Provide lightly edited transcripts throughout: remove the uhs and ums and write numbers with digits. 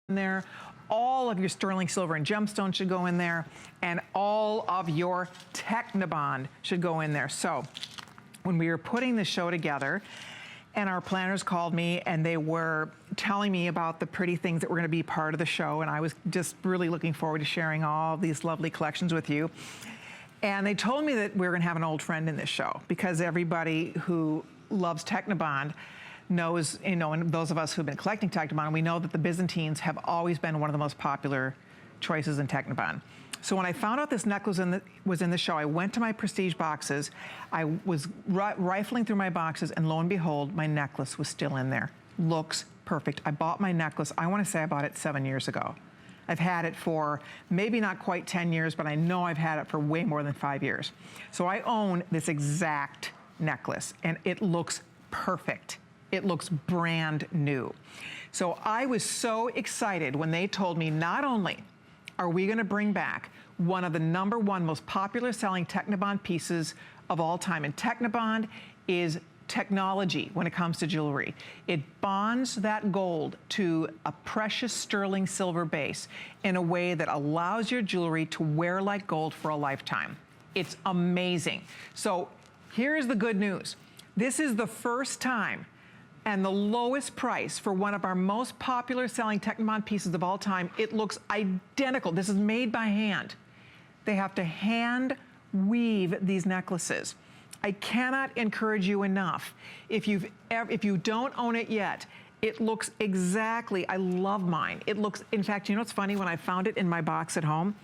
in there. All of your sterling silver and gemstones should go in there, and all of your Technibond should go in there. So when we were putting the show together, and our planners called me and they were telling me about the pretty things that were gonna be part of the show, and I was just really looking forward to sharing all these lovely collections with you. And they told me that we were gonna have an old friend in this show, because everybody who loves Technibond knows, you know, and those of us who've been collecting Technibond, we know that the Byzantines have always been one of the most popular choices in Technibond. So when I found out this necklace was in the show, I went to my prestige boxes, I was rifling through my boxes, and lo and behold, my necklace was still in there. Looks perfect. I bought my necklace, I wanna say I bought it 7 years ago. I've had it for maybe not quite 10 years, but I know I've had it for way more than 5 years. So I own this exact necklace, and it looks perfect. It looks brand new. So I was so excited when they told me not only are we gonna bring back one of the #1 most popular selling Technibond pieces of all time, and Technibond is technology when it comes to jewelry. It bonds that gold to a precious sterling silver base in a way that allows your jewelry to wear like gold for a lifetime. It's amazing. So here's the good news. This is the first time and the lowest price for one of our most popular selling Technibond pieces of all time. It looks identical. This is made by hand. They have to hand weave these necklaces. I cannot encourage you enough. If you don't own it yet, it looks exactly, I love mine. It looks, in fact, you know what's funny? When I found it in my box at home,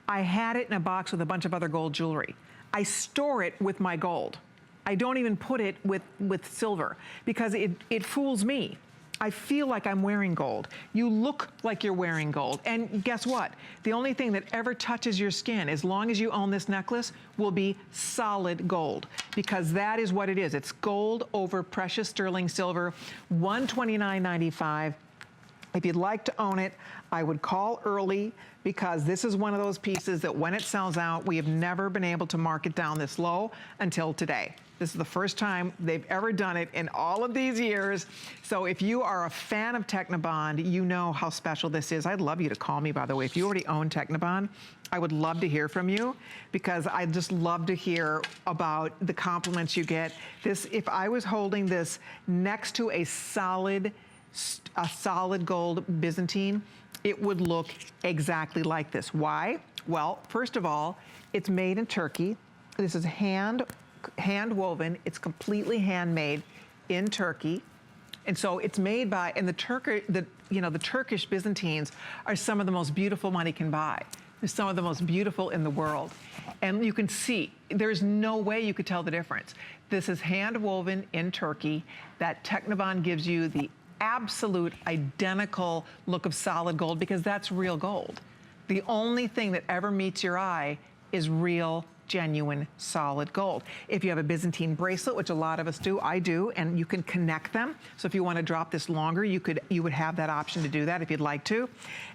I had it in a box with a bunch of other gold jewelry. I store it with my gold. I don't even put it with silver, because it fools me. I feel like I'm wearing gold. You look like you're wearing gold. And guess what? The only thing that ever touches your skin, as long as you own this necklace, will be solid gold, because that is what it is. It's gold over precious sterling silver, $129.95. If you'd like to own it, I would call early, because this is one of those pieces that when it sells out, we have never been able to mark it down this low until today. This is the first time they've ever done it in all of these years. So if you are a fan of Technibond, you know how special this is. I'd love you to call me, by the way. If you already own Technibond, I would love to hear from you, because I just love to hear about the compliments you get. This, if I was holding this next to a solid gold Byzantine, it would look exactly like this. Why? Well, first of all, it's made in Turkey. This is hand woven. It's completely handmade in Turkey. And so it's made by, and the Turkish Byzantines are some of the most beautiful money can buy. They're some of the most beautiful in the world. And you can see, there's no way you could tell the difference. This is hand woven in Turkey. That Technibond gives you the absolute identical look of solid gold, because that's real gold. The only thing that ever meets your eye is real, genuine, solid gold. If you have a Byzantine bracelet, which a lot of us do, I do, and you can connect them. So if you want to drop this longer, you would have that option to do that if you'd like to.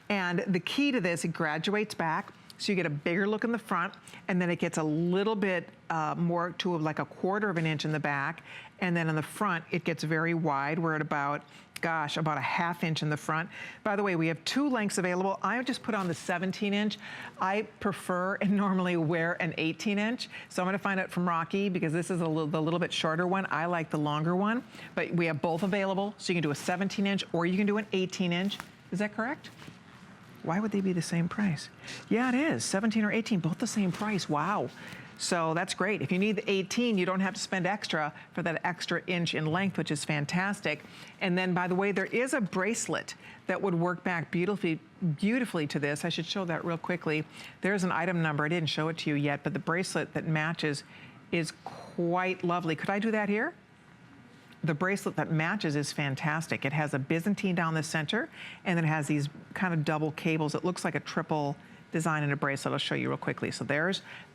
And the key to this, it graduates back, so you get a bigger look in the front, and then it gets a little bit more to like 1/4 of an inch in the back, and then in the front, it gets very wide. We're at about, gosh, about 1/2 inch in the front. By the way, we have 2 lengths available. I just put on the 17-inch. I prefer and normally wear an 18-inch. So I'm gonna find out from Rocky, because this is the little bit shorter one. I like the longer one, but we have both available. So you can do a 17-inch or you can do an 18-inch. Is that correct? Why would they be the same price? Yeah, it is, 17 or 18, both the same price, wow. So that's great. If you need the 18, you don't have to spend extra for that extra inch in length, which is fantastic. And then, by the way, there is a bracelet that would work back beautifully to this. I should show that real quickly. There's an item number. I didn't show it to you yet, but the bracelet that matches is quite lovely. Could I do that here? The bracelet that matches is fantastic. It has a Byzantine down the center, and then it has these kind of double cables. It looks like a triple design in a bracelet. I'll show you real quickly. So there's the